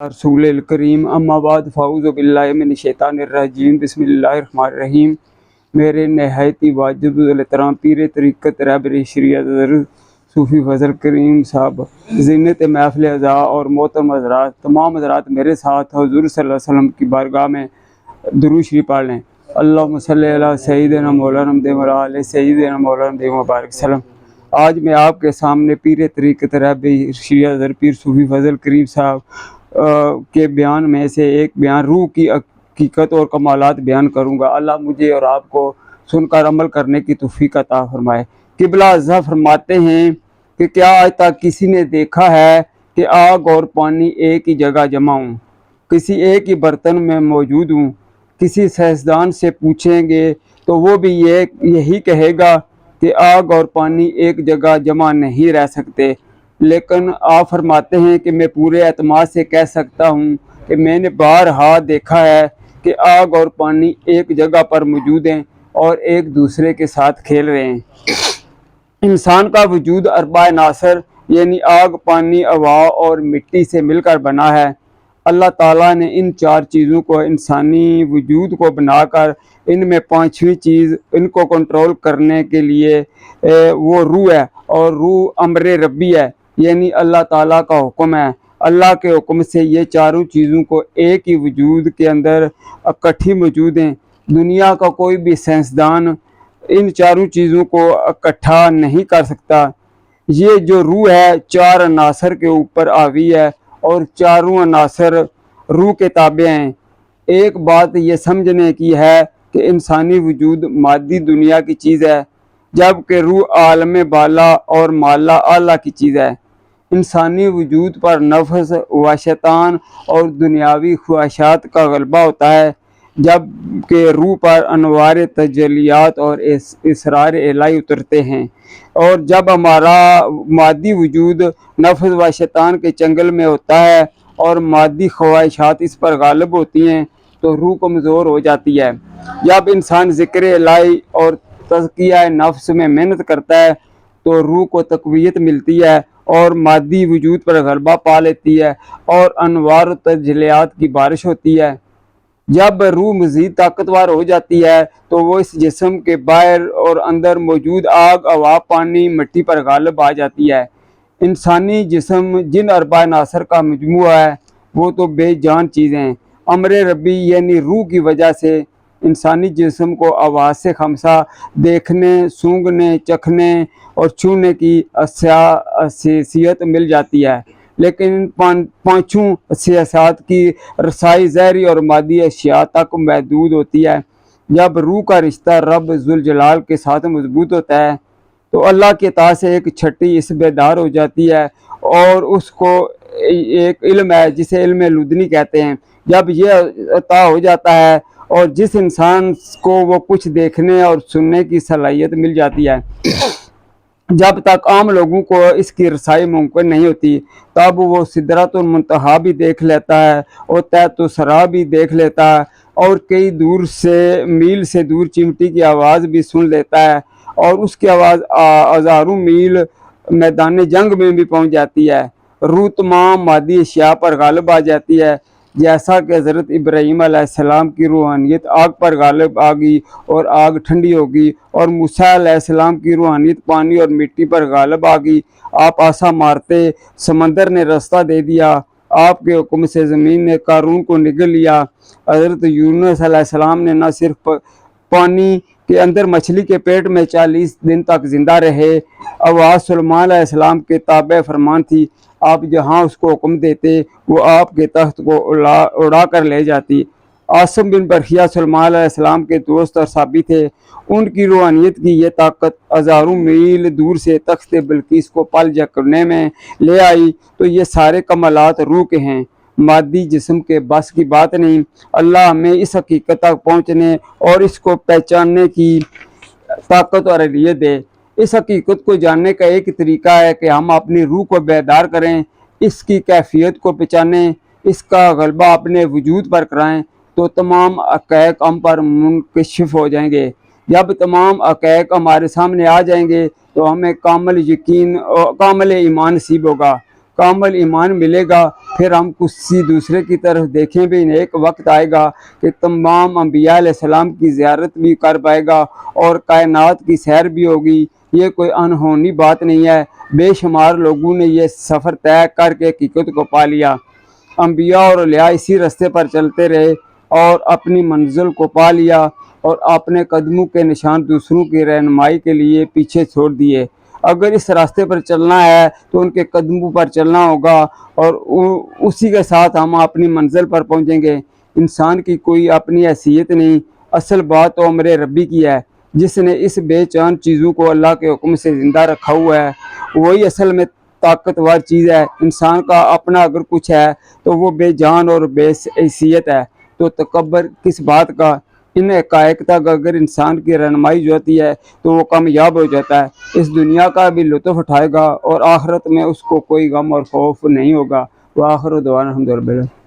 رسول کریم اما بعد فاعوذ باللہ من الشیطان الرجیم بسم اللہ الرحمن الرحیم۔ میرے نہایتی واجب الاحترام پیر طریقت رہبر شریعت حضرت صوفی فضل کریم صاحب، زینت محفل اعضاء اور محترم حضرات، تمام حضرات میرے ساتھ حضور صلی اللہ علیہ وسلم کی بارگاہ میں درود شریف پڑھ لیں۔ اللہم صلی علی سیدنا مولانا محمد وعلی آلہ سیدنا مولانا محمد مبارک وسلم۔ آج میں آپ کے سامنے پیر طریقت رہبر شریعت حضرت پیر صوفی فضل کریم صاحب کے بیان میں سے ایک بیان روح کی حقیقت اور کمالات بیان کروں گا۔ اللہ مجھے اور آپ کو سن کر عمل کرنے کی توفیق عطا فرمائے۔ قبلہ اعظم فرماتے ہیں کہ کیا آج تک کسی نے دیکھا ہے کہ آگ اور پانی ایک ہی جگہ جمع ہوں، کسی ایک ہی برتن میں موجود ہوں؟ کسی سائنسدان سے پوچھیں گے تو وہ بھی یہی کہے گا کہ آگ اور پانی ایک جگہ جمع نہیں رہ سکتے، لیکن آپ فرماتے ہیں کہ میں پورے اعتماد سے کہہ سکتا ہوں کہ میں نے بارہا دیکھا ہے کہ آگ اور پانی ایک جگہ پر موجود ہیں اور ایک دوسرے کے ساتھ کھیل رہے ہیں۔ انسان کا وجود اربع عناصر یعنی آگ، پانی، ہوا اور مٹی سے مل کر بنا ہے۔ اللہ تعالیٰ نے ان چار چیزوں کو انسانی وجود کو بنا کر ان میں پانچویں چیز ان کو کنٹرول کرنے کے لیے وہ روح ہے، اور روح امر ربی ہے، یعنی اللہ تعالیٰ کا حکم ہے۔ اللہ کے حکم سے یہ چاروں چیزوں کو ایک ہی وجود کے اندر اکٹھی موجود ہیں۔ دنیا کا کوئی بھی سائنسدان ان چاروں چیزوں کو اکٹھا نہیں کر سکتا۔ یہ جو روح ہے چار عناصر کے اوپر حاوی ہے اور چاروں عناصر روح کے تابع ہیں۔ ایک بات یہ سمجھنے کی ہے کہ انسانی وجود مادی دنیا کی چیز ہے، جبکہ روح عالم بالا اور مالا اعلیٰ کی چیز ہے۔ انسانی وجود پر نفس و شیطان اور دنیاوی خواہشات کا غلبہ ہوتا ہے، جبکہ روح پر انوار تجلیات اور اسرار الہی اترتے ہیں۔ اور جب ہمارا مادی وجود نفس و شیطان کے چنگل میں ہوتا ہے اور مادی خواہشات اس پر غالب ہوتی ہیں تو روح کمزور ہو جاتی ہے۔ جب انسان ذکر الہی اور تزکیہ نفس میں محنت کرتا ہے تو روح کو تقویت ملتی ہے اور مادی وجود پر غلبہ پا لیتی ہے اور انوار و تجلیات کی بارش ہوتی ہے۔ جب روح مزید طاقتور ہو جاتی ہے تو وہ اس جسم کے باہر اور اندر موجود آگ، ہوا، پانی، مٹی پر غالب آ جاتی ہے۔ انسانی جسم جن اربع عناصر کا مجموعہ ہے وہ تو بے جان چیزیں ہیں۔ امر ربی یعنی روح کی وجہ سے انسانی جسم کو آواز سے خمسہ دیکھنے، سونگھنے، چکھنے اور چھونے کی حیثیت مل جاتی ہے، لیکن ان پانچوں حسیات کی رسائی ظاہری اور مادی اشیاء تک محدود ہوتی ہے۔ جب روح کا رشتہ رب ذوالجلال کے ساتھ مضبوط ہوتا ہے تو اللہ کی عطا سے ایک چھٹی اس بیدار ہو جاتی ہے اور اس کو ایک علم ہے جسے علم لدنی کہتے ہیں۔ جب یہ عطا ہو جاتا ہے اور جس انسان کو وہ کچھ دیکھنے اور سننے کی صلاحیت مل جاتی ہے، جب تک عام لوگوں کو اس کی رسائی ممکن نہیں ہوتی، تب وہ سدرۃ المنتہی بھی دیکھ لیتا ہے اور تحت الثری بھی دیکھ لیتا ہے اور کئی دور سے میل سے دور چمٹی کی آواز بھی سن لیتا ہے، اور اس کی آواز ہزاروں میل میدان جنگ میں بھی پہنچ جاتی ہے۔ روح تمام مادی اشیاء پر غالب آ جاتی ہے، جیسا کہ حضرت ابراہیم علیہ السلام کی روحانیت آگ پر غالب آ گئی اور آگ ٹھنڈی ہو گئی، اور موسیٰ علیہ السلام کی روحانیت پانی اور مٹی پر غالب آ گئی۔ آپ آسا مارتے سمندر نے راستہ دے دیا، آپ کے حکم سے زمین نے قارون کو نگل لیا۔ حضرت یونس علیہ السلام نے نہ صرف پانی کے اندر مچھلی کے پیٹ میں 40 دن تک زندہ رہے، آواز سلیمان علیہ السلام کے تابع فرمان تھی، آپ جہاں اس کو حکم دیتے وہ آپ کے تخت کو اڑا کر لے جاتی۔ عاصم بن برقیہ سلیمان علیہ السلام کے دوست اور صحابی تھے، ان کی روحانیت کی یہ طاقت ہزاروں میل دور سے تخت بلقیس کو پل جھکنے میں لے آئی۔ تو یہ سارے کمالات روح کے ہیں، مادی جسم کے بس کی بات نہیں۔ اللہ ہمیں اس حقیقت تک پہنچنے اور اس کو پہچاننے کی طاقت اور اہلیت دے۔ اس حقیقت کو جاننے کا ایک طریقہ ہے کہ ہم اپنی روح کو بیدار کریں، اس کی کیفیت کو پہچانیں، اس کا غلبہ اپنے وجود پر کرائیں، تو تمام حقائق ہم پر منکشف ہو جائیں گے۔ جب تمام حقائق ہمارے سامنے آ جائیں گے تو ہمیں کامل یقین اور کامل ایمان نصیب ہوگا۔ کامل ایمان ملے گا، پھر ہم کسی دوسرے کی طرف دیکھیں بھی نہیں۔ ایک وقت آئے گا کہ تمام انبیاء علیہ السلام کی زیارت بھی کر پائے گا اور کائنات کی سیر بھی ہوگی۔ یہ کوئی انہونی بات نہیں ہے، بے شمار لوگوں نے یہ سفر طے کر کے حقیقت کو پا لیا۔ انبیاء اور اولیاء اسی راستے پر چلتے رہے اور اپنی منزل کو پا لیا اور اپنے قدموں کے نشان دوسروں کی رہنمائی کے لیے پیچھے چھوڑ دیے۔ اگر اس راستے پر چلنا ہے تو ان کے قدموں پر چلنا ہوگا اور اسی کے ساتھ ہم اپنی منزل پر پہنچیں گے۔ انسان کی کوئی اپنی حیثیت نہیں، اصل بات تو امر ربی کی ہے۔ جس نے اس بے جان چیزوں کو اللہ کے حکم سے زندہ رکھا ہوا ہے وہی اصل میں طاقتور چیز ہے۔ انسان کا اپنا اگر کچھ ہے تو وہ بے جان اور بے حیثیت ہے، تو تکبر کس بات کا؟ ان حقائق تک اگر انسان کی رہنمائی جو ہوتی ہے تو وہ کامیاب ہو جاتا ہے، اس دنیا کا بھی لطف اٹھائے گا اور آخرت میں اس کو کوئی غم اور خوف نہیں ہوگا۔ وآخر دعوانا الحمدللہ۔